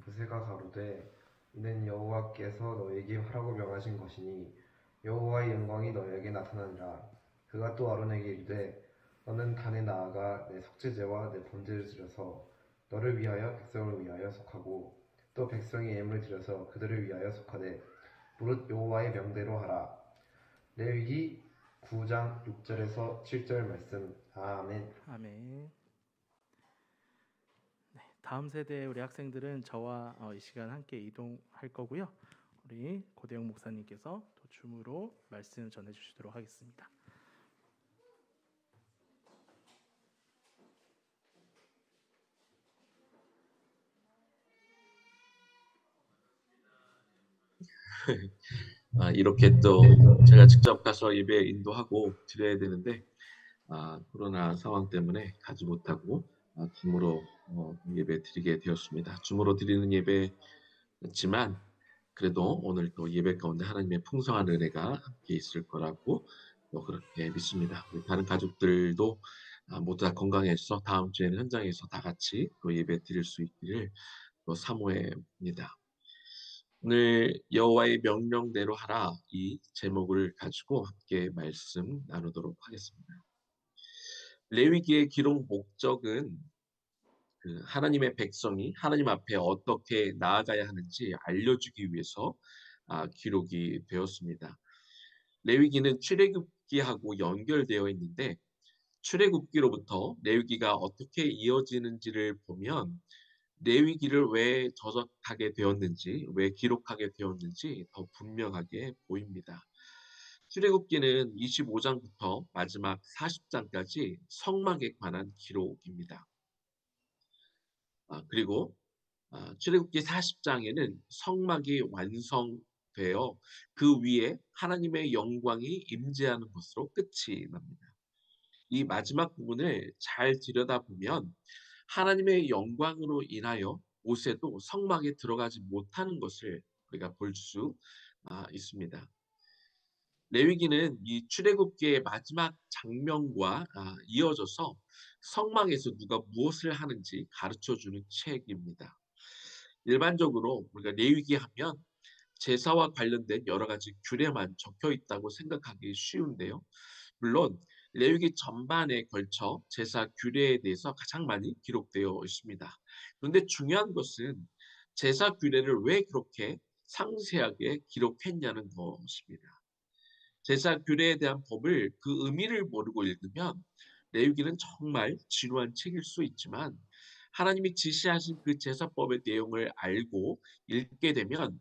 모세가 가로되 이는 여호와께서 너에게 하라고 명하신 것이니 여호와의 영광이 너에게 나타나니라. 그가 또 아론에게 이르되 너는 단에 나아가 내 속죄제와 내 번제를 드려서 너를 위하여 백성을 위하여 속하고 또 백성의 예물을 드려서 그들을 위하여 속하되 무릇 여호와의 명대로 하라. 레위기 9장 6절에서 7절 말씀. 아멘. 아멘. 네, 다음 세대 우리 학생들은 저와 이 시간 함께 이동할 거고요. 우리 고대영 목사님께서 또 줌으로 말씀 전해주시도록 하겠습니다. 이렇게 또 제가 직접 가서 예배 인도하고 드려야 되는데 코로나 상황 때문에 가지 못하고 줌으로 예배 드리게 되었습니다. 줌으로 드리는 예배지만 그래도 오늘 또 예배 가운데 하나님의 풍성한 은혜가 함께 있을 거라고 또 그렇게 믿습니다. 우리 다른 가족들도 모두 다 건강해서 다음 주에는 현장에서 다 같이 또 예배 드릴 수 있기를 또 사모해 봅니다. 오늘 여호와의 명령대로 하라 이 제목을 가지고 함께 말씀 나누도록 하겠습니다. 레위기의 기록 목적은 하나님의 백성이 하나님 앞에 어떻게 나아가야 하는지 알려주기 위해서 기록이 되었습니다. 레위기는 출애굽기하고 연결되어 있는데 출애굽기로부터 레위기가 어떻게 이어지는지를 보면 레위기를 왜 저작하게 되었는지, 왜 기록하게 되었는지 더 분명하게 보입니다. 출애굽기는 25장부터 마지막 40장까지 성막에 관한 기록입니다. 그리고 출애굽기 40장에는 성막이 완성되어 그 위에 하나님의 영광이 임재하는 것으로 끝이 납니다. 이 마지막 부분을 잘 들여다보면 하나님의 영광으로 인하여 모세도 성막에 들어가지 못하는 것을 우리가 볼 수 있습니다. 레위기는 이 출애굽기의 마지막 장면과 이어져서 성막에서 누가 무엇을 하는지 가르쳐주는 책입니다. 일반적으로 우리가 레위기 하면 제사와 관련된 여러 가지 규례만 적혀 있다고 생각하기 쉬운데요. 물론 레위기 전반에 걸쳐 제사 규례에 대해서 가장 많이 기록되어 있습니다. 그런데 중요한 것은 제사 규례를 왜 그렇게 상세하게 기록했냐는 것입니다. 제사 규례에 대한 법을 그 의미를 모르고 읽으면 레위기는 정말 지루한 책일 수 있지만 하나님이 지시하신 그 제사법의 내용을 알고 읽게 되면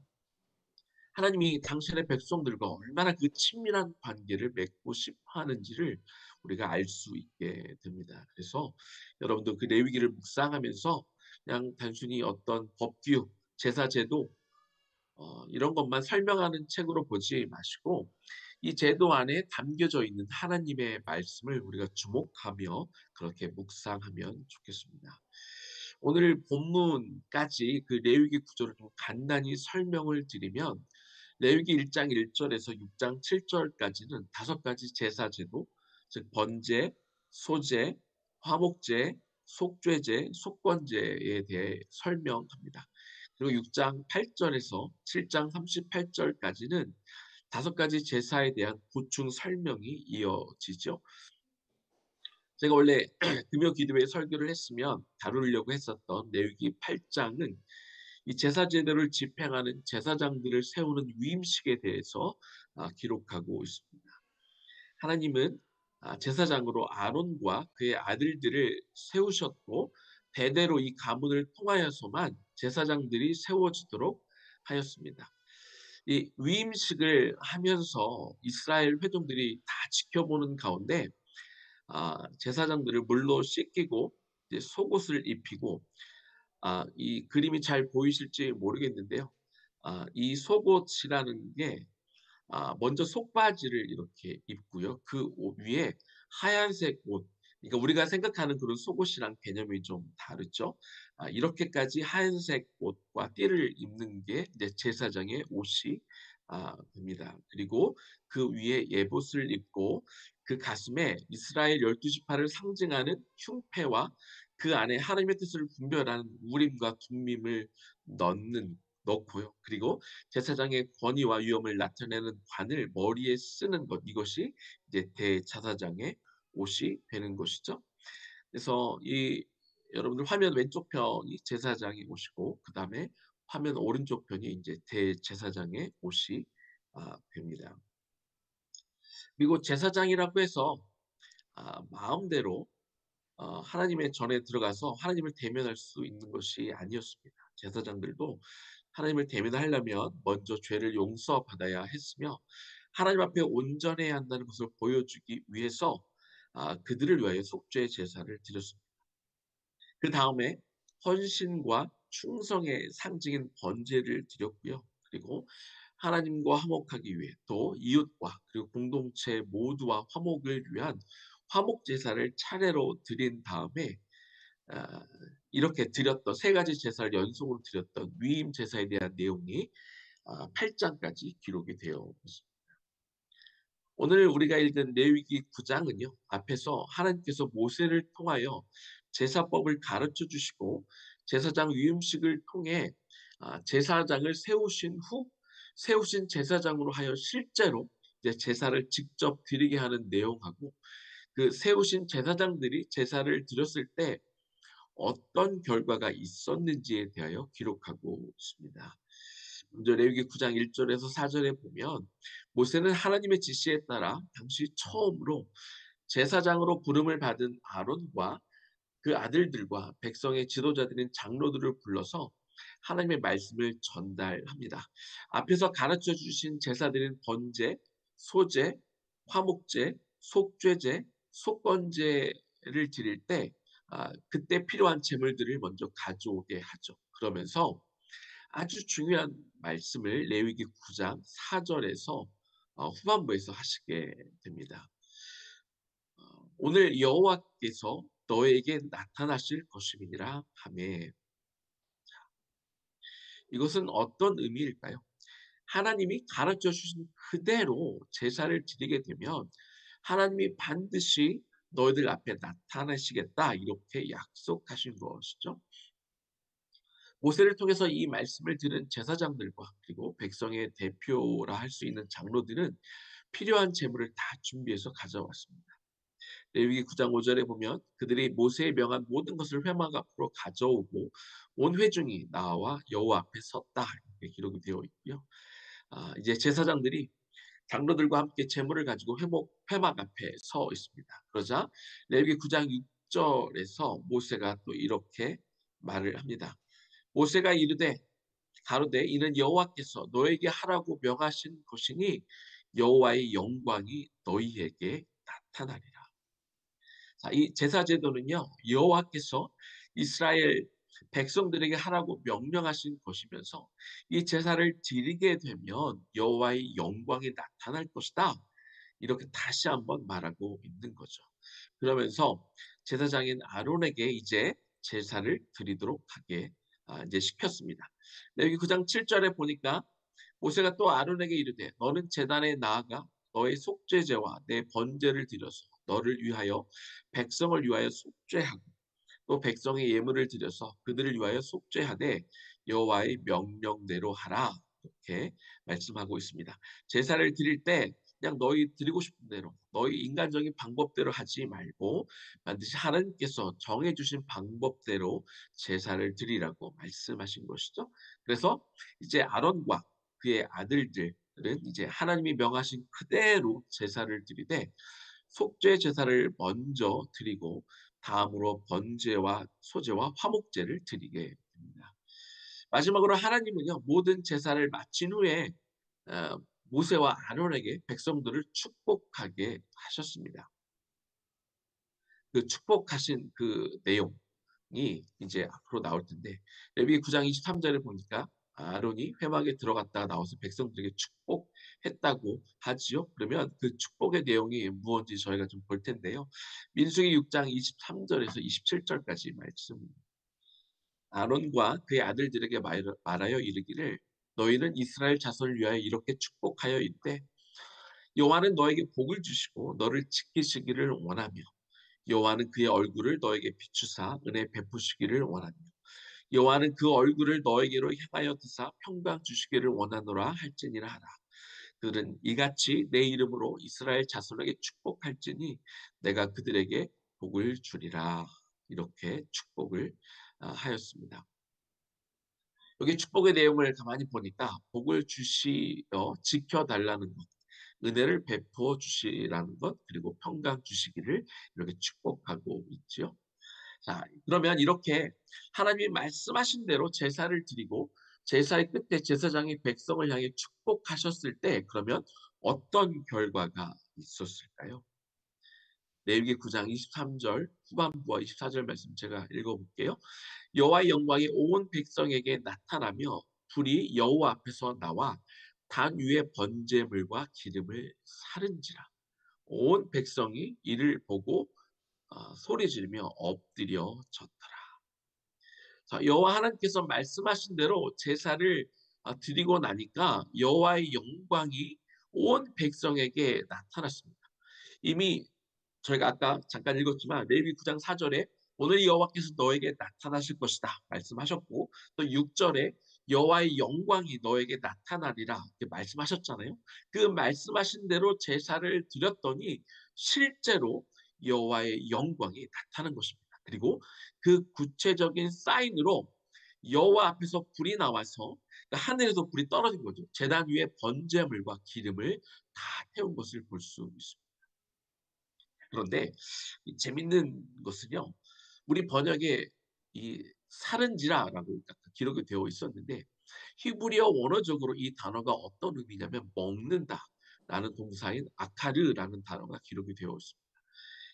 하나님이 당신의 백성들과 얼마나 그 친밀한 관계를 맺고 싶어 하는지를 우리가 알 수 있게 됩니다. 그래서 여러분도 그 레위기를 묵상하면서 그냥 단순히 어떤 법규, 제사제도 이런 것만 설명하는 책으로 보지 마시고 이 제도 안에 담겨져 있는 하나님의 말씀을 우리가 주목하며 그렇게 묵상하면 좋겠습니다. 오늘 본문까지 그 레위기 구조를 좀 간단히 설명을 드리면 레위기 1장 1절에서 6장 7절까지는 5가지 제사 제도, 즉 번제, 소제, 화목제, 속죄제, 속건제에 대해 설명합니다. 그리고 6장 8절에서 7장 38절까지는 5가지 제사에 대한 보충 설명이 이어지죠. 제가 원래 금요 기도회 설교를 했으면 다루려고 했었던 레위기 8장은 이 제사 제도를 집행하는 제사장들을 세우는 위임식에 대해서 기록하고 있습니다. 하나님은 제사장으로 아론과 그의 아들들을 세우셨고 대대로 이 가문을 통하여서만 제사장들이 세워지도록 하였습니다. 이 위임식을 하면서 이스라엘 회중들이 다 지켜보는 가운데 제사장들을 물로 씻기고 이제 속옷을 입히고 이 그림이 잘 보이실지 모르겠는데요. 이 속옷이라는 게 먼저 속바지를 이렇게 입고요. 그 위에 하얀색 옷, 그러니까 우리가 생각하는 그런 속옷이랑 개념이 좀 다르죠. 이렇게까지 하얀색 옷과 띠를 입는 게 이제 제사장의 옷이 됩니다. 그리고 그 위에 예봇을 입고 그 가슴에 이스라엘 12지파를 상징하는 흉패와 그 안에 하나님의 뜻을 분별하는 우림과 둠밈을 넣고요. 그리고 제사장의 권위와 위엄을 나타내는 관을 머리에 쓰는 것, 이것이 이제 대제사장의 옷이 되는 것이죠. 그래서 이 여러분들 화면 왼쪽 편이 제사장의 옷이고, 그 다음에 화면 오른쪽 편이 이제 대제사장의 옷이 됩니다. 그리고 제사장이라고 해서 마음대로 하나님의 전에 들어가서 하나님을 대면할 수 있는 것이 아니었습니다. 제사장들도 하나님을 대면하려면 먼저 죄를 용서받아야 했으며, 하나님 앞에 온전해야 한다는 것을 보여주기 위해서 그들을 위하여 속죄 제사를 드렸습니다. 그 다음에 헌신과 충성의 상징인 번제를 드렸고요. 그리고 하나님과 화목하기 위해 또 이웃과 그리고 공동체 모두와 화목을 위한 화목 제사를 차례로 드린 다음에 아, 이렇게 드렸던 세 가지 제사를 연속으로 드렸던 위임 제사에 대한 내용이 8장까지 기록이 되어 있습니다. 오늘 우리가 읽은 레위기 9장은요. 앞에서 하나님께서 모세를 통하여 제사법을 가르쳐 주시고 제사장 위임식을 통해 제사장을 세우신 후 세우신 제사장으로 하여 실제로 이제 제사를 직접 드리게 하는 내용하고, 그 세우신 제사장들이 제사를 드렸을 때 어떤 결과가 있었는지에 대하여 기록하고 있습니다. 먼저 레위기 9장 1절에서 4절에 보면 모세는 하나님의 지시에 따라 당시 처음으로 제사장으로 부름을 받은 아론과 그 아들들과 백성의 지도자들인 장로들을 불러서 하나님의 말씀을 전달합니다. 앞에서 가르쳐 주신 제사들인 번제, 소제, 화목제, 속죄제, 속건제를 드릴 때 그때 필요한 제물들을 먼저 가져오게 하죠. 그러면서 아주 중요한 말씀을 레위기 9장 4절에서 후반부에서 하시게 됩니다. 오늘 여호와께서 너에게 나타나실 것임이니라 하매, 이것은 어떤 의미일까요? 하나님이 가르쳐 주신 그대로 제사를 드리게 되면 하나님이 반드시 너희들 앞에 나타나시겠다, 이렇게 약속하신 것이죠. 모세를 통해서 이 말씀을 들은 제사장들과 그리고 백성의 대표라 할 수 있는 장로들은 필요한 제물을 다 준비해서 가져왔습니다. 레위기 9장 5절에 보면 그들이 모세의 명한 모든 것을 회막 앞으로 가져오고 온 회중이 나와 여호와 앞에 섰다, 이렇게 기록이 되어 있고요. 이제 제사장들이 장로들과 함께 제물을 가지고 회막 앞에 서 있습니다. 그러자 레위기 9장 6절에서 모세가 또 이렇게 말을 합니다. 모세가 이르되 가로되 이는 여호와께서 너에게 하라고 명하신 것이니 여호와의 영광이 너희에게 나타나리라. 자, 이 제사 제도는요, 여호와께서 이스라엘 백성들에게 하라고 명령하신 것이면서 이 제사를 드리게 되면 여호와의 영광이 나타날 것이다, 이렇게 다시 한번 말하고 있는 거죠. 그러면서 제사장인 아론에게 이제 제사를 드리도록 하게 이제 시켰습니다. 여기 9장 7절에 보니까 모세가 또 아론에게 이르되 너는 제단에 나아가 너의 속죄제와 내 번제를 드려서 너를 위하여 백성을 위하여 속죄하고 또 백성의 예물을 드려서 그들을 위하여 속죄하되 여호와의 명령대로 하라, 이렇게 말씀하고 있습니다. 제사를 드릴 때 그냥 너희 드리고 싶은 대로 너희 인간적인 방법대로 하지 말고 반드시 하나님께서 정해주신 방법대로 제사를 드리라고 말씀하신 것이죠. 그래서 이제 아론과 그의 아들들은 이제 하나님이 명하신 그대로 제사를 드리되 속죄 제사를 먼저 드리고 다음으로 번제와 소제와 화목제를 드리게 됩니다. 마지막으로 하나님은요, 모든 제사를 마친 후에 어, 모세와 아론에게 백성들을 축복하게 하셨습니다. 그 축복하신 그 내용이 이제 앞으로 나올 텐데, 레위기 9장 23절에 보니까 아론이 회막에 들어갔다가 나와서 백성들에게 축복했다고 하지요. 그러면 그 축복의 내용이 무엇인지 저희가 좀 볼 텐데요. 민수기 6장 23절에서 27절까지 말씀입니다. 아론과 그의 아들들에게 말하여 이르기를 너희는 이스라엘 자손을 위하여 이렇게 축복하여 이르되 여호와는 너에게 복을 주시고 너를 지키시기를 원하며 여호와는 그의 얼굴을 너에게 비추사 은혜 베푸시기를 원하며 여호와는 그 얼굴을 너에게로 향하여 드사 평강 주시기를 원하노라 할지니라 하라. 그들은 이같이 내 이름으로 이스라엘 자손에게 축복할지니 내가 그들에게 복을 주리라. 이렇게 축복을 하였습니다. 여기 축복의 내용을 가만히 보니까 복을 주시어 지켜달라는 것, 은혜를 베푸어 주시라는 것, 그리고 평강 주시기를 이렇게 축복하고 있죠. 자, 그러면 이렇게 하나님이 말씀하신 대로 제사를 드리고 제사의 끝에 제사장이 백성을 향해 축복하셨을 때 그러면 어떤 결과가 있었을까요? 레위기 9장 23절 후반부와 24절 말씀 제가 읽어볼게요. 여호와의 영광이 온 백성에게 나타나며 불이 여호와 앞에서 나와 단 위에 번제물과 기름을 사른지라. 온 백성이 이를 보고 소리 지르며 엎드려 졌더라. 자, 여호와 하나님께서 말씀하신 대로 제사를 드리고 나니까 여호와의 영광이 온 백성에게 나타났습니다. 이미 저희가 아까 잠깐 읽었지만 레위기 9장 4절에 오늘 여호와께서 너에게 나타나실 것이다 말씀하셨고 또 6절에 여호와의 영광이 너에게 나타나리라 이렇게 말씀하셨잖아요. 그 말씀하신 대로 제사를 드렸더니 실제로 여호와의 영광이 나타난 것입니다. 그리고 그 구체적인 사인으로 여호와 앞에서 불이 나와서 그러니까 하늘에서 불이 떨어진 거죠. 제단 위에 번제물과 기름을 다 태운 것을 볼 수 있습니다. 그런데 이 재밌는 것은요. 우리 번역에 이 사른지라라고 기록이 되어 있었는데 히브리어 원어적으로 이 단어가 어떤 의미냐면 먹는다라는 동사인 아카르라는 단어가 기록이 되어 있습니다.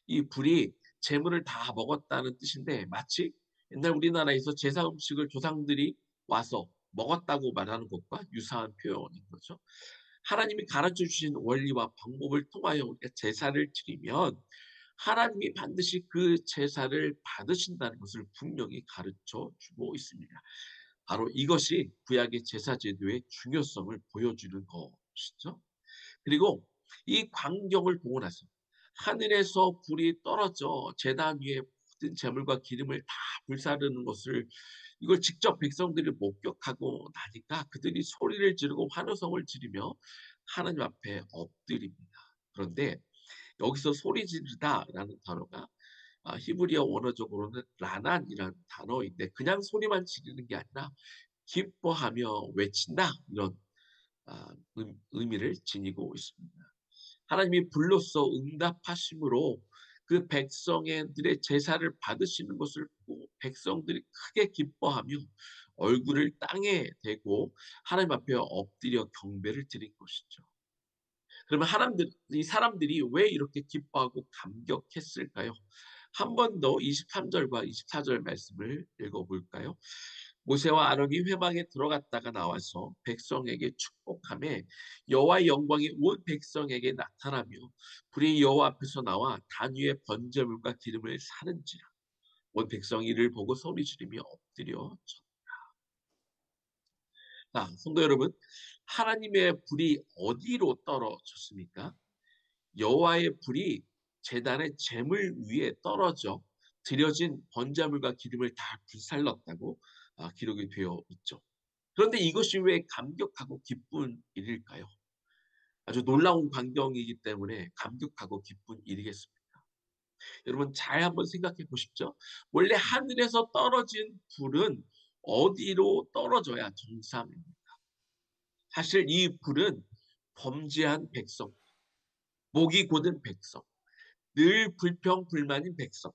이 불이 재물을 다 먹었다는 뜻인데 마치 옛날 우리나라에서 제사 음식을 조상들이 와서 먹었다고 말하는 것과 유사한 표현인 거죠. 하나님이 가르쳐 주신 원리와 방법을 통하여 우리가 제사를 드리면 하나님이 반드시 그 제사를 받으신다는 것을 분명히 가르쳐 주고 있습니다. 바로 이것이 구약의 제사 제도의 중요성을 보여주는 것이죠. 그리고 이 광경을 보고 나서 하늘에서 불이 떨어져 제단 위에 모든 제물과 기름을 다 불사르는 것을 이걸 직접 백성들이 목격하고 나니까 그들이 소리를 지르고 환호성을 지르며 하나님 앞에 엎드립니다. 그런데 여기서 소리 지르다라는 단어가 히브리어 원어적으로는 라난이라는 단어인데 그냥 소리만 지르는 게 아니라 기뻐하며 외친다 이런 의미를 지니고 있습니다. 하나님이 불로써 응답하심으로 그 백성들의 제사를 받으시는 것을 보고 백성들이 크게 기뻐하며 얼굴을 땅에 대고 하나님 앞에 엎드려 경배를 드린 것이죠. 그러면 이 사람들이 왜 이렇게 기뻐하고 감격했을까요? 한 번 더 23절과 24절 말씀을 읽어볼까요? 모세와 아론이 회막에 들어갔다가 나와서 백성에게 축복하며 여호와의 영광이 온 백성에게 나타나며 불이 여호와 앞에서 나와 단 위에 번제물과 기름을 사른지라 온 백성이 이를 보고 소리 지르며 엎드려 자, 성도 여러분, 하나님의 불이 어디로 떨어졌습니까? 여호와의 불이 제단의 제물 위에 떨어져 드려진 번제물과 기름을 다 불살랐다고 기록이 되어 있죠. 그런데 이것이 왜 감격하고 기쁜 일일까요? 아주 놀라운 광경이기 때문에 감격하고 기쁜 일이겠습니다. 여러분 잘 한번 생각해 보십시오. 원래 하늘에서 떨어진 불은 어디로 떨어져야 정상입니까? 사실 이 불은 범죄한 백성, 목이 곧은 백성, 늘 불평불만인 백성,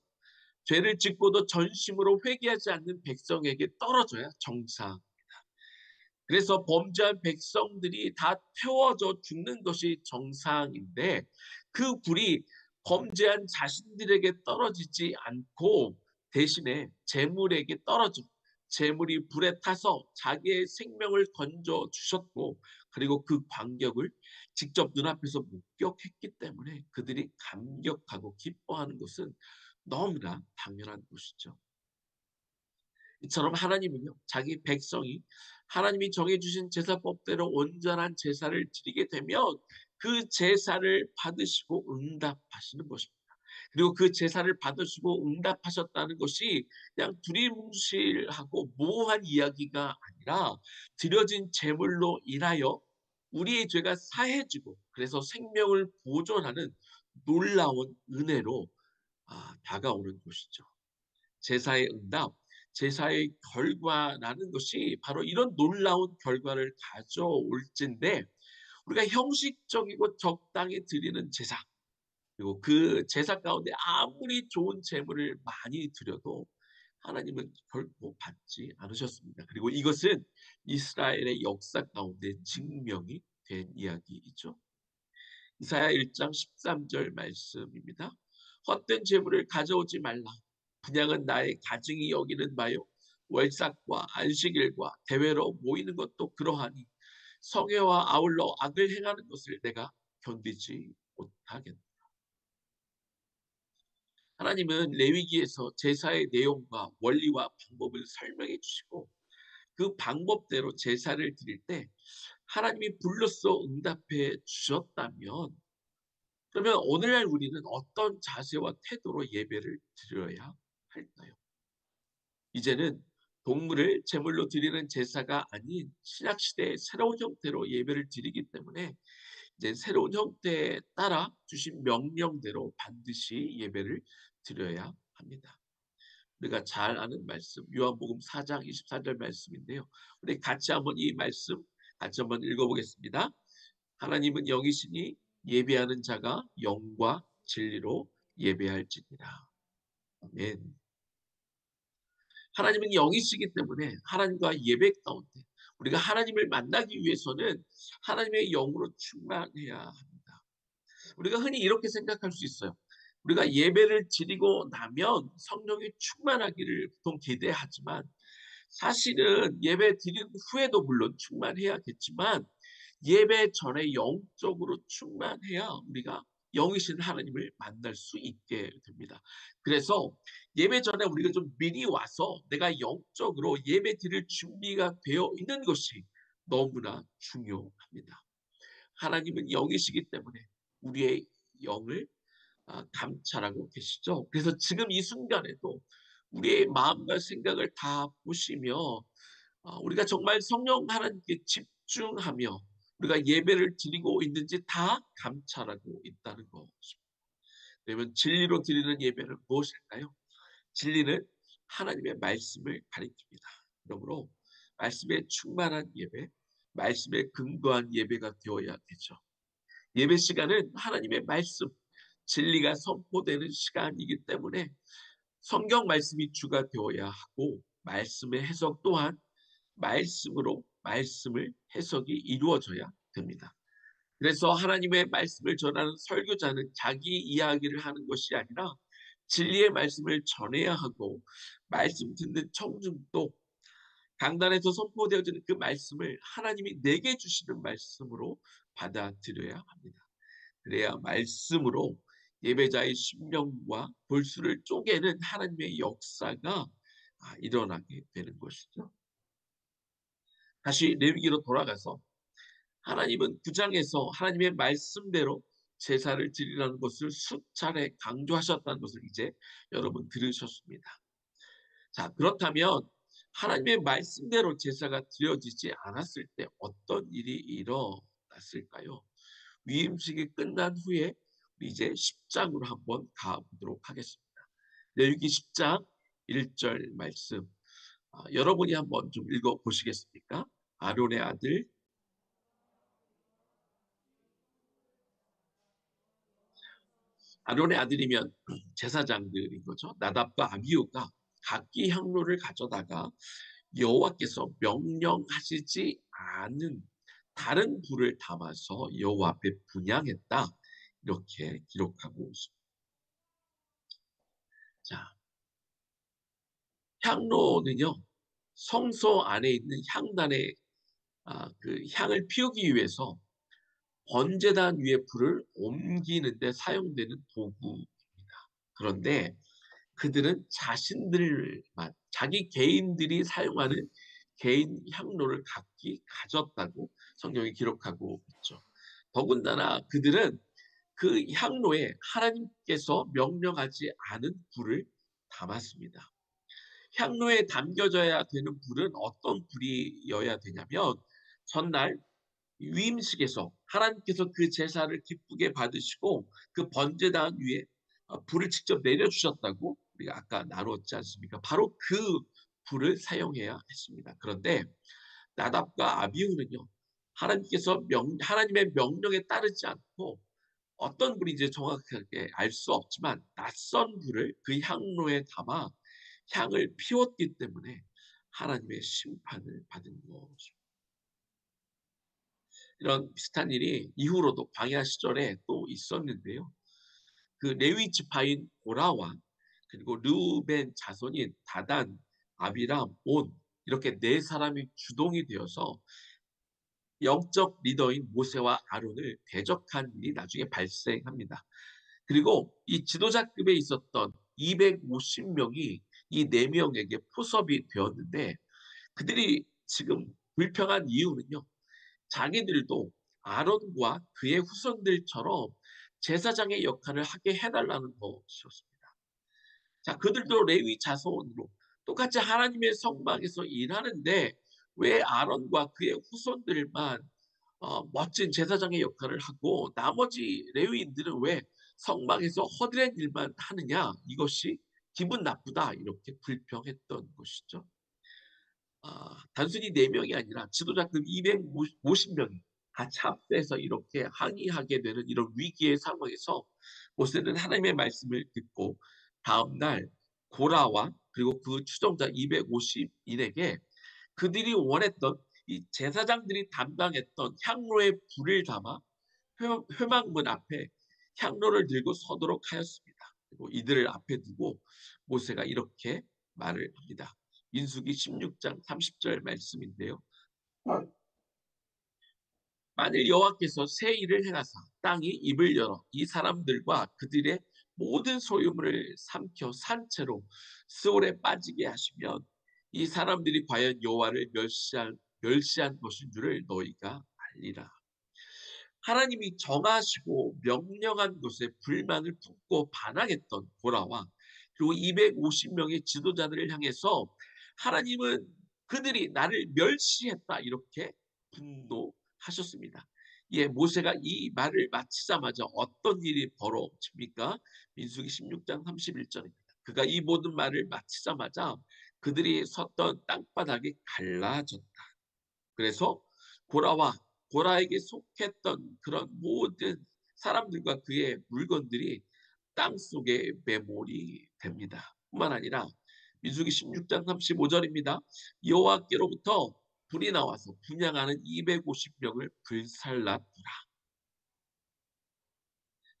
죄를 짓고도 전심으로 회개하지 않는 백성에게 떨어져야 정상. 그래서 범죄한 백성들이 다 태워져 죽는 것이 정상인데 그 불이 범죄한 자신들에게 떨어지지 않고 대신에 재물에게 떨어져 재물이 불에 타서 자기의 생명을 건져 주셨고 그리고 그 광경을 직접 눈앞에서 목격했기 때문에 그들이 감격하고 기뻐하는 것은 너무나 당연한 것이죠. 이처럼 하나님은요, 자기 백성이 하나님이 정해주신 제사법대로 온전한 제사를 드리게 되면 그 제사를 받으시고 응답하시는 것입니다. 그리고 그 제사를 받으시고 응답하셨다는 것이 그냥 두리뭉실하고 모호한 이야기가 아니라 드려진 제물로 인하여 우리의 죄가 사해지고 그래서 생명을 보존하는 놀라운 은혜로 다가오는 것이죠. 제사의 응답, 제사의 결과라는 것이 바로 이런 놀라운 결과를 가져올진데 우리가 형식적이고 적당히 드리는 제사, 그리고 그 제사 가운데 아무리 좋은 제물을 많이 드려도 하나님은 결코 받지 않으셨습니다. 그리고 이것은 이스라엘의 역사 가운데 증명이 된 이야기이죠. 이사야 1장 13절 말씀입니다. 헛된 제물을 가져오지 말라. 분향은 나의 가증이 여기는 바요. 월삭과 안식일과 대회로 모이는 것도 그러하니 성회와 아울러 악을 행하는 것을 내가 견디지 못하겠다. 하나님은 레위기에서 제사의 내용과 원리와 방법을 설명해 주시고 그 방법대로 제사를 드릴 때 하나님이 불로써 응답해 주셨다면 그러면 오늘날 우리는 어떤 자세와 태도로 예배를 드려야 할까요? 이제는 동물을 제물로 드리는 제사가 아닌 신약시대의 새로운 형태로 예배를 드리기 때문에 이제 새로운 형태에 따라 주신 명령대로 반드시 예배를 드려야 합니다. 우리가 잘 아는 말씀 요한복음 4장 24절 말씀인데요. 우리 같이 한번 이 말씀 같이 한번 읽어보겠습니다. 하나님은 영이시니 예배하는 자가 영과 진리로 예배할지니라. 아멘. 하나님은 영이시기 때문에 하나님과 예배 가운데 우리가 하나님을 만나기 위해서는 하나님의 영으로 충만해야 합니다. 우리가 흔히 이렇게 생각할 수 있어요. 우리가 예배를 드리고 나면 성령이 충만하기를 보통 기대하지만 사실은 예배 드린 후에도 물론 충만해야겠지만 예배 전에 영적으로 충만해야 우리가 영이신 하나님을 만날 수 있게 됩니다. 그래서 예배 전에 우리가 좀 미리 와서 내가 영적으로 예배 드릴 준비가 되어 있는 것이 너무나 중요합니다. 하나님은 영이시기 때문에 우리의 영을 감찰하고 계시죠. 그래서 지금 이 순간에도 우리의 마음과 생각을 다 보시며 우리가 정말 성령 하나님께 집중하며 우리가 예배를 드리고 있는지 다 감찰하고 있다는 것입니다. 그러면 진리로 드리는 예배는 무엇일까요? 진리는 하나님의 말씀을 가리킵니다. 그러므로 말씀에 충만한 예배, 말씀에 근거한 예배가 되어야 되죠. 예배 시간은 하나님의 말씀, 진리가 선포되는 시간이기 때문에 성경 말씀이 주가 되어야 하고 말씀의 해석 또한 말씀으로 말씀을 해석이 이루어져야 됩니다. 그래서 하나님의 말씀을 전하는 설교자는 자기 이야기를 하는 것이 아니라 진리의 말씀을 전해야 하고 말씀 듣는 청중도 강단에서 선포되어지는 그 말씀을 하나님이 내게 주시는 말씀으로 받아들여야 합니다. 그래야 말씀으로 예배자의 심령과 골수를 쪼개는 하나님의 역사가 일어나게 되는 것이죠. 다시 레위기로 돌아가서 하나님은 9장에서 하나님의 말씀대로 제사를 드리라는 것을 수차례 강조하셨다는 것을 이제 여러분 들으셨습니다. 자, 그렇다면 하나님의 말씀대로 제사가 드려지지 않았을 때 어떤 일이 일어났을까요? 위임식이 끝난 후에 우리 이제 10장으로 한번 가보도록 하겠습니다. 레위기 10장 1절 말씀 여러분이 한번 좀 읽어보시겠습니까? 아론의 아들 아론의 아들이면 제사장들인 거죠. 나답과 아비후가 각기 향로를 가져다가 여호와께서 명령하시지 않은 다른 불을 담아서 여호와 앞에 분향했다. 이렇게 기록하고 있습니다. 자, 향로는요. 성소 안에 있는 향단에 그 향을 피우기 위해서 번제단 위에 불을 옮기는 데 사용되는 도구입니다. 그런데 그들은 자신들만 자기 개인들이 사용하는 개인 향로를 각기 가졌다고 성경이 기록하고 있죠. 더군다나 그들은 그 향로에 하나님께서 명령하지 않은 불을 담았습니다. 향로에 담겨져야 되는 불은 어떤 불이어야 되냐면 전날 위임식에서 하나님께서 그 제사를 기쁘게 받으시고 그 번제단 위에 불을 직접 내려주셨다고 우리가 아까 나눴지 않습니까? 바로 그 불을 사용해야 했습니다. 그런데 나답과 아비후는요, 하나님의 명령에 따르지 않고 어떤 불인지 정확하게 알 수 없지만 낯선 불을 그 향로에 담아 향을 피웠기 때문에 하나님의 심판을 받은 것입니다. 이런 비슷한 일이 이후로도 광야 시절에 또 있었는데요. 그 레위 지파인 고라와 그리고 르우벤 자손인 다단, 아비람, 온 이렇게 네 사람이 주동이 되어서 영적 리더인 모세와 아론을 대적한 일이 나중에 발생합니다. 그리고 이 지도자급에 있었던 250명이 이 네 명에게 포섭이 되었는데 그들이 지금 불평한 이유는요. 자기들도 아론과 그의 후손들처럼 제사장의 역할을 하게 해달라는 것이었습니다. 자, 그들도 레위 자손으로 똑같이 하나님의 성막에서 일하는데 왜 아론과 그의 후손들만 멋진 제사장의 역할을 하고 나머지 레위인들은 왜 성막에서 허드렛 일만 하느냐? 이것이 기분 나쁘다 이렇게 불평했던 것이죠. 단순히 4명이 아니라 지도자급 250명이 같이 합세해서 이렇게 항의하게 되는 이런 위기의 상황에서 모세는 하나님의 말씀을 듣고 다음날 고라와 그리고 그 추종자 250인에게 그들이 원했던 이 제사장들이 담당했던 향로에 불을 담아 회막문 앞에 향로를 들고 서도록 하였습니다. 그리고 이들을 앞에 두고 모세가 이렇게 말을 합니다. 민수기 16장 30절 말씀인데요. 만일 여호와께서 새 일을 행하사 땅이 입을 열어 이 사람들과 그들의 모든 소유물을 삼켜 산채로 스올에 빠지게 하시면 이 사람들이 과연 여호와를 멸시한 것인 줄을 너희가 알리라. 하나님이 정하시고 명령한 것에 불만을 품고 반항했던 고라와 그리고 250명의 지도자들을 향해서 하나님은 그들이 나를 멸시했다 이렇게 분노하셨습니다. 예, 모세가 이 말을 마치자마자 어떤 일이 벌어집니까? 민수기 16장 31절입니다. 그가 이 모든 말을 마치자마자 그들이 섰던 땅바닥이 갈라졌다. 그래서 고라와 고라에게 속했던 그런 모든 사람들과 그의 물건들이 땅 속에 매몰이 됩니다. 뿐만 아니라 민수기 16장 35절입니다. 여호와께로부터 불이 나와서 분향하는 250명을 불살랐더라.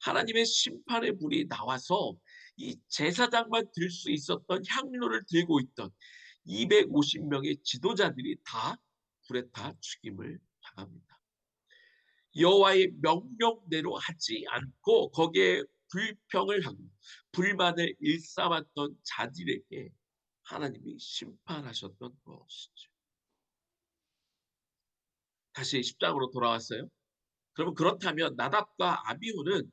하나님의 심판의 불이 나와서 이 제사장만 들 수 있었던 향로를 들고 있던 250명의 지도자들이 다 불에 타 죽임을 당합니다. 여호와의 명령대로 하지 않고 거기에 불평을 하고 불만을 일삼았던 자들에게 하나님이 심판하셨던 것이죠. 다시 10장으로 돌아왔어요. 그러면 그렇다면 나답과 아비후는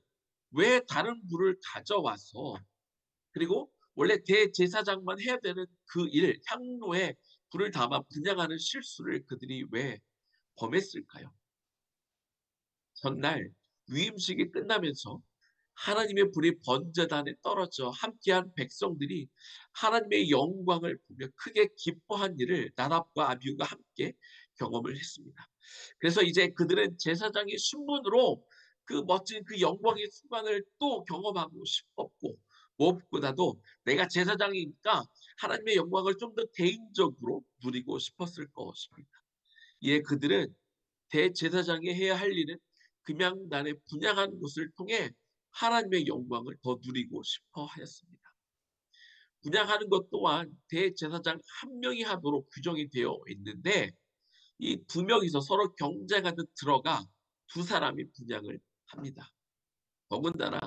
왜 다른 불을 가져와서 그리고 원래 대제사장만 해야 되는 그 일, 향로에 불을 담아 분향하는 실수를 그들이 왜 범했을까요? 전날 위임식이 끝나면서 하나님의 불이 번제단에 떨어져 함께한 백성들이 하나님의 영광을 보며 크게 기뻐한 일을 나답과 아비후가 함께 경험을 했습니다. 그래서 이제 그들은 제사장의 신분으로 그 멋진 그 영광의 순간을 또 경험하고 싶었고 무엇보다도 내가 제사장이니까 하나님의 영광을 좀 더 개인적으로 누리고 싶었을 것입니다. 이에 그들은 대제사장이 해야 할 일은 금양단에 분향하는 것을 통해 하나님의 영광을 더 누리고 싶어 하였습니다. 분향하는 것 또한 대제사장 한 명이 하도록 규정이 되어 있는데 이 두 명이서 서로 경쟁하듯 들어가 두 사람이 분향을 합니다. 더군다나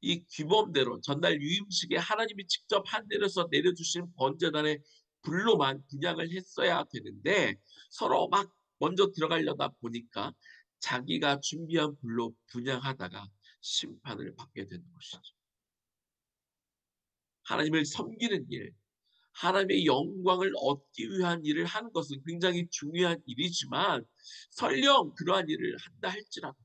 이 규범대로 전날 유임식에 하나님이 직접 하늘에서 내려주신 번제단의 불로만 분향을 했어야 되는데 서로 막 먼저 들어가려다 보니까 자기가 준비한 불로 분향하다가 심판을 받게 되는 것이죠. 하나님을 섬기는 일, 하나님의 영광을 얻기 위한 일을 하는 것은 굉장히 중요한 일이지만 설령 그러한 일을 한다 할지라도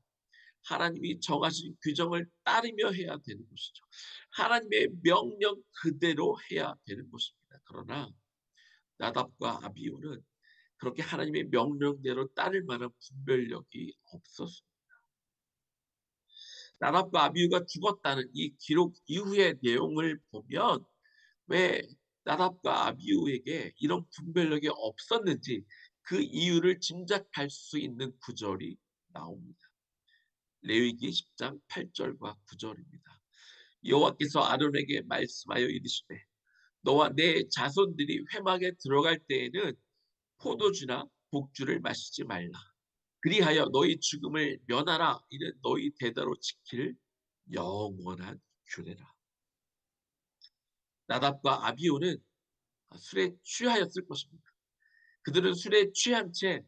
하나님이 정하신 규정을 따르며 해야 되는 것이죠. 하나님의 명령 그대로 해야 되는 것입니다. 그러나 나답과 아비후는 그렇게 하나님의 명령대로 따를 만한 분별력이 없었습니다. 나답과 아비후가 죽었다는 이 기록 이후의 내용을 보면 왜 나답과 아비후에게 이런 분별력이 없었는지 그 이유를 짐작할 수 있는 구절이 나옵니다. 레위기 10장 8절과 9절입니다. 여호와께서 아론에게 말씀하여 이르시되 너와 내 자손들이 회막에 들어갈 때에는 포도주나 복주를 마시지 말라. 그리하여 너희 죽음을 면하라. 이는 너희 대대로 지킬 영원한 규례라. 나답과 아비후는 술에 취하였을 것입니다. 그들은 술에 취한 채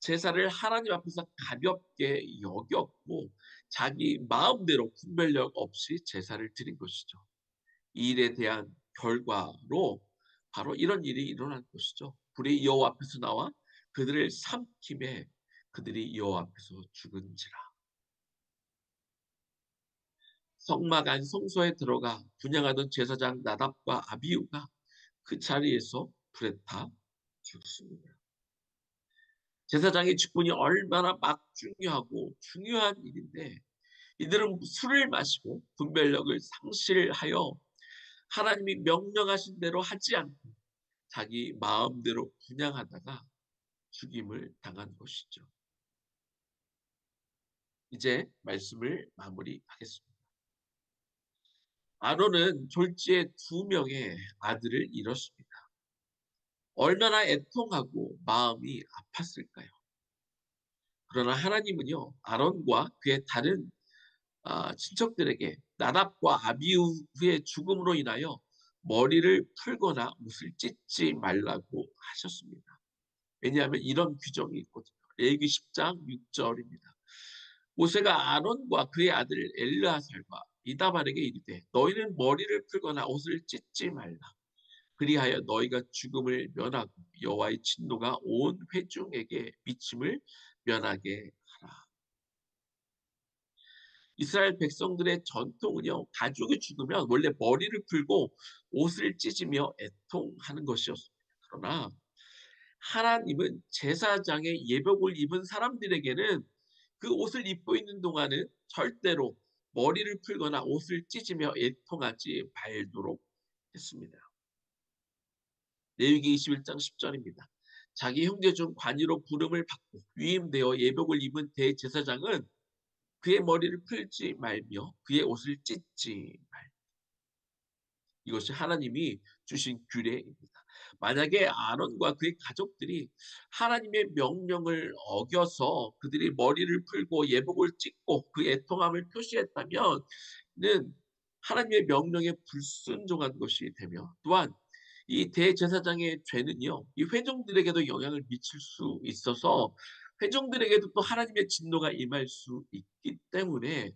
제사를 하나님 앞에서 가볍게 여겼고 자기 마음대로 분별력 없이 제사를 드린 것이죠. 이 일에 대한 결과로 바로 이런 일이 일어난 것이죠. 불이 여호와 앞에서 나와 그들을 삼킴에 그들이 여호와 앞에서 죽은지라. 성막 안 성소에 들어가 분향하던 제사장 나답과 아비후가 그 자리에서 불에 타 죽습니다. 제사장의 직분이 얼마나 막중요하고 중요한 일인데 이들은 술을 마시고 분별력을 상실하여 하나님이 명령하신 대로 하지 않고 자기 마음대로 분향하다가 죽임을 당한 것이죠. 이제 말씀을 마무리하겠습니다. 아론은 졸지에 2명의 아들을 잃었습니다. 얼마나 애통하고 마음이 아팠을까요? 그러나 하나님은요, 아론과 그의 다른 친척들에게 나답과 아비후의 죽음으로 인하여 머리를 풀거나 옷을 찢지 말라고 하셨습니다. 왜냐하면 이런 규정이 있거든요. 레위기 10장 6절입니다. 모세가 아론과 그의 아들 엘르아살과 이다말에게 이르되 너희는 머리를 풀거나 옷을 찢지 말라. 그리하여 너희가 죽음을 면하고 여호와의 진노가 온 회중에게 미침을 면하게 하라. 이스라엘 백성들의 전통은요, 가족이 죽으면 원래 머리를 풀고 옷을 찢으며 애통하는 것이었습니다. 그러나 하나님은 제사장의 예복을 입은 사람들에게는 그 옷을 입고 있는 동안은 절대로 머리를 풀거나 옷을 찢으며 애통하지 말도록 했습니다. 레위기 21장 10절입니다. 자기 형제 중 관이로 부름을 받고 위임되어 예복을 입은 대제사장은 그의 머리를 풀지 말며 그의 옷을 찢지 말. 이것이 하나님이 주신 규례입니다. 만약에 아론과 그의 가족들이 하나님의 명령을 어겨서 그들이 머리를 풀고 예복을 찢고 그 애통함을 표시했다면 는 하나님의 명령에 불순종한 것이 되며 또한 이 대제사장의 죄는요, 이 회중들에게도 영향을 미칠 수 있어서 회중들에게도 또 하나님의 진노가 임할 수 있기 때문에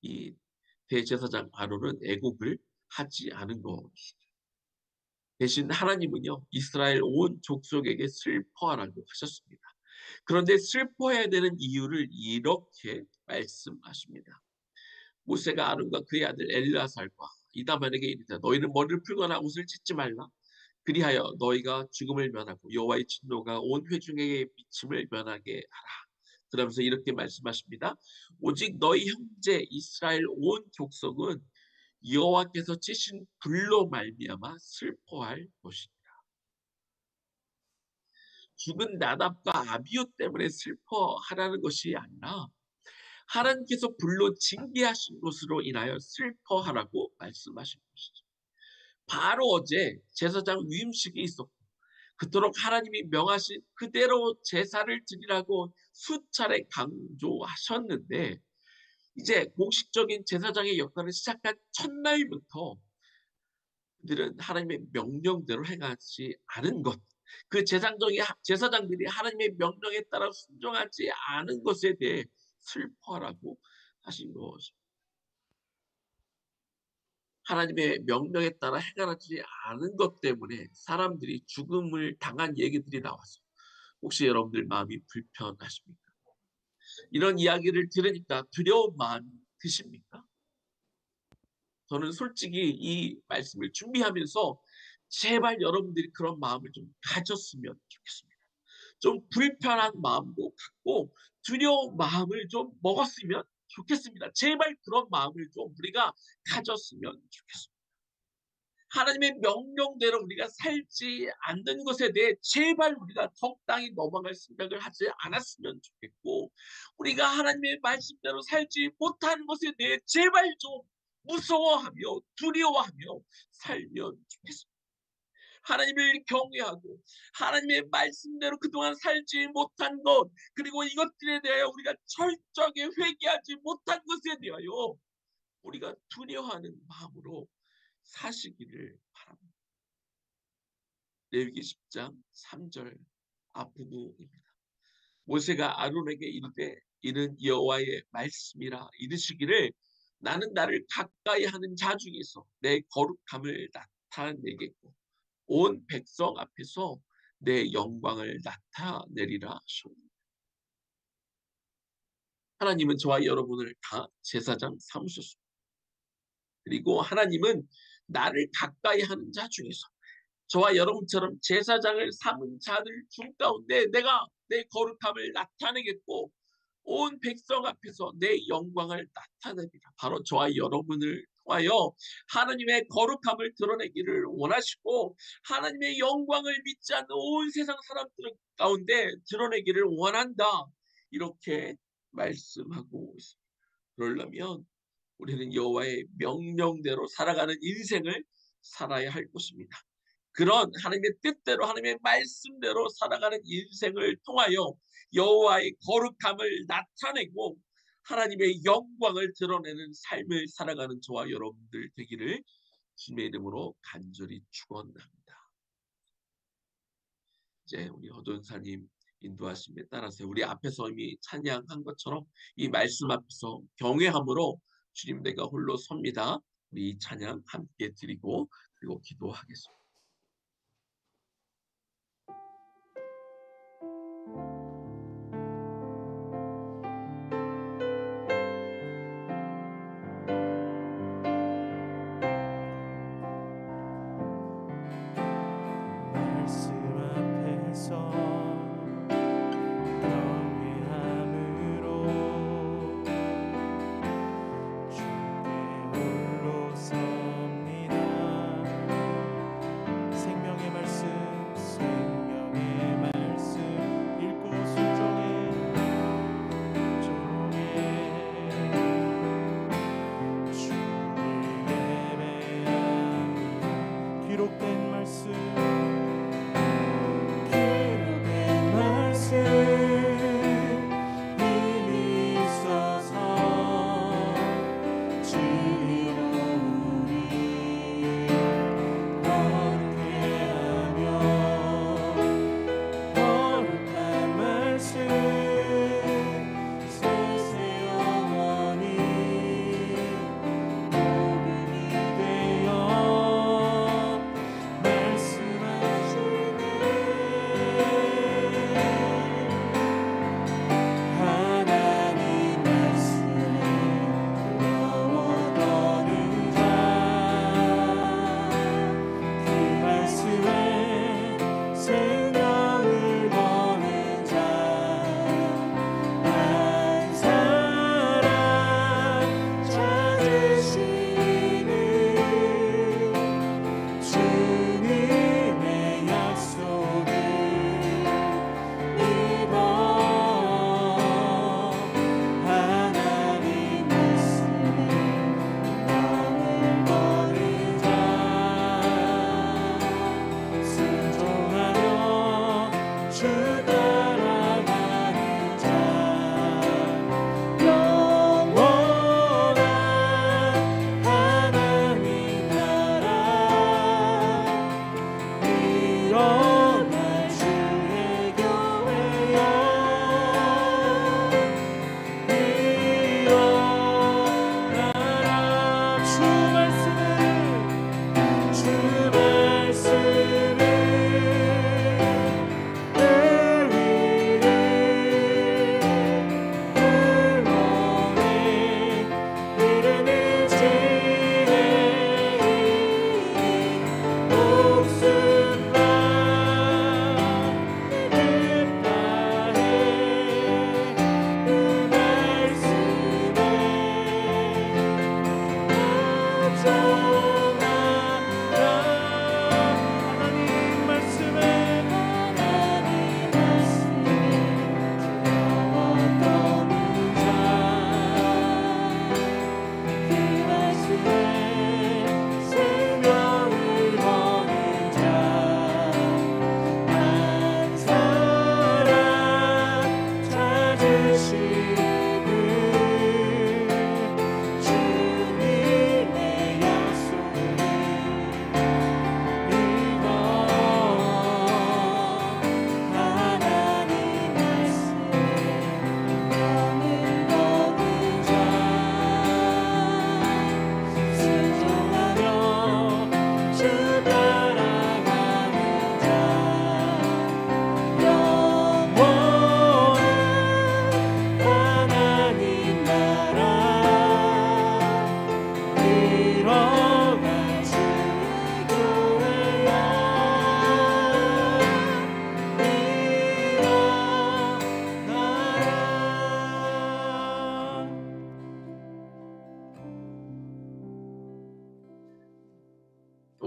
이 대제사장 아론은 애국을 하지 않은 것이죠. 대신 하나님은요, 이스라엘 온 족속에게 슬퍼하라고 하셨습니다. 그런데 슬퍼해야 되는 이유를 이렇게 말씀하십니다. 모세가 아론과 그의 아들 엘르아살과 이다말에게 이르되 너희는 머리를 풀거나 옷을 찢지 말라. 그리하여 너희가 죽음을 면하고 여호와의 진노가 온 회중에게 미침을 면하게 하라. 그러면서 이렇게 말씀하십니다. 오직 너희 형제 이스라엘 온 족속은 여호와께서 치신 불로 말미암아 슬퍼할 것이니라. 죽은 나답과 아비후 때문에 슬퍼하라는 것이 아니라 하나님께서 불로 징계하신 것으로 인하여 슬퍼하라고 말씀하신 것이죠. 바로 어제 제사장 위임식이 있었고 그토록 하나님이 명하신 그대로 제사를 드리라고 수차례 강조하셨는데 이제 공식적인 제사장의 역할을 시작한 첫날부터 그들은 하나님의 명령대로 행하지 않은 것, 그 제사장들이 하나님의 명령에 따라 순종하지 않은 것에 대해 슬퍼하라고 하신 것입니다. 하나님의 명령에 따라 행하지 않은 것 때문에 사람들이 죽음을 당한 얘기들이 나와서 혹시 여러분들 마음이 불편하십니까? 이런 이야기를 들으니까 두려운 마음이 드십니까? 저는 솔직히 이 말씀을 준비하면서 제발 여러분들이 그런 마음을 좀 가졌으면 좋겠습니다. 좀 불편한 마음도 갖고 두려운 마음을 좀 먹었으면 좋겠습니다. 제발 그런 마음을 좀 우리가 가졌으면 좋겠습니다. 하나님의 명령대로 우리가 살지 않는 것에 대해 제발 우리가 적당히 넘어갈 생각을 하지 않았으면 좋겠고, 우리가 하나님의 말씀대로 살지 못하는 것에 대해 제발 좀 무서워하며 두려워하며 살면 좋겠습니다. 하나님을 경외하고 하나님의 말씀대로 그동안 살지 못한 것, 그리고 이것들에 대하여 우리가 철저하게 회개하지 못한 것에 대하여 우리가 두려워하는 마음으로 사시기를 바랍니다. 레위기 10장 3절 앞부분입니다. 모세가 아론에게 이르되 이는 여호와의 말씀이라 이르시기를 나는 나를 가까이 하는 자 중에서 내 거룩함을 나타내겠고 온 백성 앞에서 내 영광을 나타내리라 하셨습니다. 하나님은 저와 여러분을 다 제사장 삼으셨습니다. 그리고 하나님은 나를 가까이 하는 자 중에서 저와 여러분처럼 제사장을 삼은 자들 중 가운데 내가 내 거룩함을 나타내겠고 온 백성 앞에서 내 영광을 나타내리라. 바로 저와 여러분을 통하여 하나님의 거룩함을 드러내기를 원하시고 하나님의 영광을 믿지 않는 온 세상 사람들 가운데 드러내기를 원한다. 이렇게 말씀하고 있습니다. 그러려면 우리는 여호와의 명령대로 살아가는 인생을 살아야 할 것입니다. 그런 하나님의 뜻대로 하나님의 말씀대로 살아가는 인생을 통하여 여호와의 거룩함을 나타내고 하나님의 영광을 드러내는 삶을 살아가는 저와 여러분들 되기를 주님의 이름으로 간절히 축원합니다. 이제 우리 허돈사님 인도하심에 따라서 우리 앞에서 이미 찬양한 것처럼 이 말씀 앞에서 경외함으로 주님 내가 홀로 섭니다. 우리 이 찬양 함께 드리고 그리고 기도하겠습니다. 말씀 앞에서 경외함으로 주께 홀로 섭니다.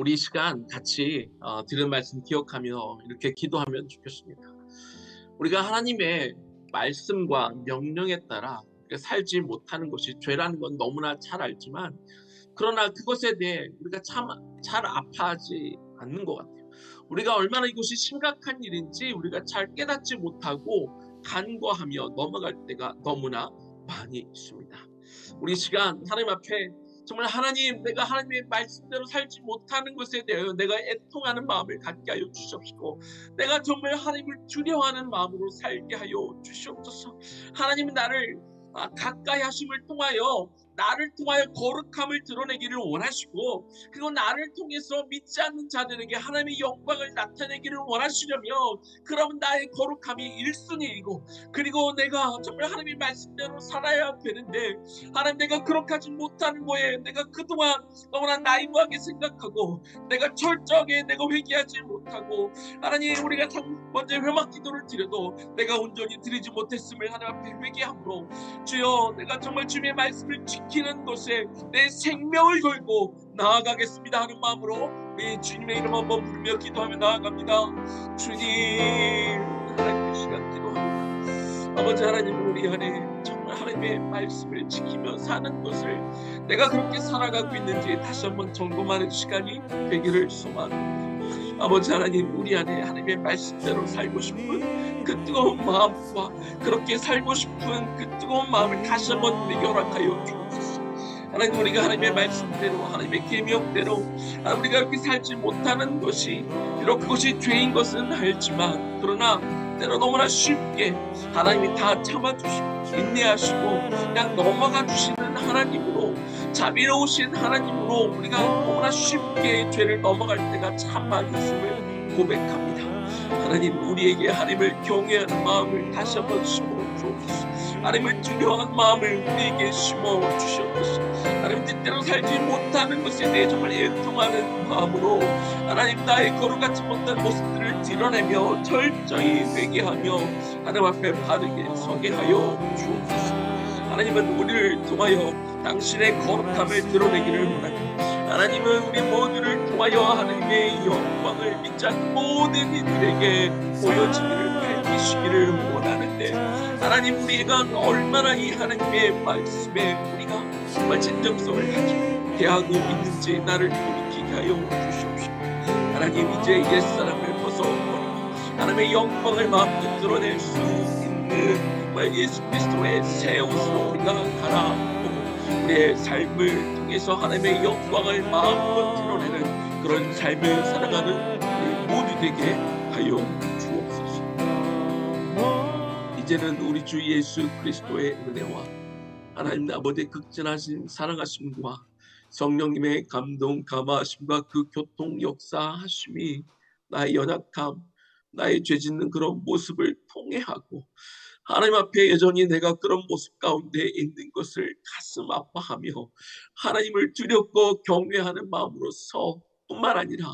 우리 이 시간 같이 들은 말씀 기억하며 이렇게 기도하면 좋겠습니다. 우리가 하나님의 말씀과 명령에 따라 우리가 살지 못하는 것이 죄라는 건 너무나 잘 알지만, 그러나 그것에 대해 우리가 참 잘 아파하지 않는 것 같아요. 우리가 얼마나 이것이 심각한 일인지 우리가 잘 깨닫지 못하고 간과하며 넘어갈 때가 너무나 많이 있습니다. 우리 시간 하나님 앞에 정말 하나님, 내가 하나님의 말씀대로 살지 못하는 것에 대하여 내가 애통하는 마음을 갖게 하여 주시옵시고, 내가 정말 하나님을 두려워하는 마음으로 살게 하여 주시옵소서. 하나님은 나를 가까이 하심을 통하여 나를 통하여 거룩함을 드러내기를 원하시고, 그리고 나를 통해서 믿지 않는 자들에게 하나님의 영광을 나타내기를 원하시려면, 그러면 나의 거룩함이 1순위이고 그리고 내가 정말 하나님의 말씀대로 살아야 되는데, 하나님 내가 그렇게 하지 못하는 거에 내가 그동안 너무나 나이브하게 생각하고 내가 철저하게 내가 회개하지 못하고, 하나님 우리가 먼저 회막 기도를 드려도 내가 온전히 드리지 못했음을 하나님 앞에 회개함으로, 주여 내가 정말 주님의 말씀을 지키는 것에 내 생명을 걸고 나아가겠습니다 하는 마음으로 우리 주님의 이름 한번 부르며 기도하며 나아갑니다. 주님, 하나님의 시간 기도합니다. 아버지 하나님, 우리 안에 정말 하나님의 말씀을 지키며 사는 것을 내가 그렇게 살아가고 있는지 다시 한번 점검하는 시간이 되기를 소망합니다. 아버지 하나님, 우리 안에 하나님의 말씀대로 살고 싶은 그 뜨거운 마음과 그렇게 살고 싶은 그 뜨거운 마음을 다시 한번 우리에게 허락하여 주옵소서. 하나님, 우리가 하나님의 말씀대로 하나님의 계명대로 우리가 이렇게 살지 못하는 것이 비록 그것이 죄인 것은 알지만, 그러나 때로 너무나 쉽게 하나님이 다 참아주시고 인내하시고 그냥 넘어가 주시는 하나님으로, 자비로우신 하나님으로 우리가 너무나 쉽게 죄를 넘어갈 때가 참 많이 있음을 고백합니다. 하나님, 우리에게 하나님을 경외하는 마음을 다시 한번 심어 주옵소서. 하나님을 두려워하는 마음을 우리에게 심어 주시옵소서. 하나님 뜻대로 살지 못하는 것에 대해 정말 애통하는 마음으로 하나님 나의 거룩하지 못한 모습들을 드러내며 철저히 회개하며 하나님 앞에 바르게 서게 하여 주옵소서. 하나님은 우리를 통하여 당신의 거룩함을 드러내기를 원합니다. 하나님은 우리 모두를 통하여 하나님의 영광을 믿지 않는 모든 이들에게 보여지기를 밝히시기를 원하는데, 하나님 우리가 얼마나 이 하나님의 말씀에 우리가 정말 진정성을 가지고 대하고 있는지 나를 돌이키게 하여 주시옵시고, 하나님 이제 옛사람을 벗어버리고 하나님의 영광을 마음껏 드러낼 수 있는 정말 예수 그리스도의 새 옷으로 우리가 갈아입고 우리의 삶을 통해서 하나님의 영광을 마음껏 드러내는 그런 삶을 살아가는 우리 모두 되게 하여 주옵소서. 이제는 우리 주 예수 그리스도의 은혜와 하나님 아버지의 극진하신 사랑하심과 성령님의 감동 감화하심과 그 교통 역사하심이 나의 연약함, 나의 죄짓는 그런 모습을 통해하고 하나님 앞에 여전히 내가 그런 모습 가운데 있는 것을 가슴 아파하며 하나님을 두렵고 경외하는 마음으로서 뿐만 아니라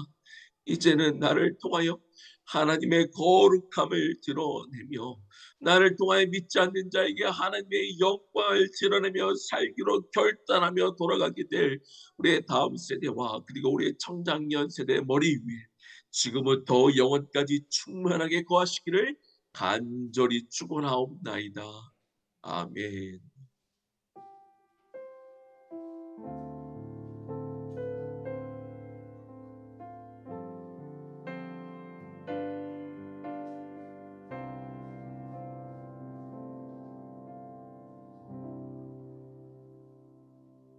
이제는 나를 통하여 하나님의 거룩함을 드러내며 나를 통하여 믿지 않는 자에게 하나님의 영광을 드러내며 살기로 결단하며 돌아가게 될 우리의 다음 세대와 그리고 우리의 청장년 세대의 머리 위에 지금부터 영원까지 충만하게 거하시기를 간절히 축원하옵나이다. 아멘.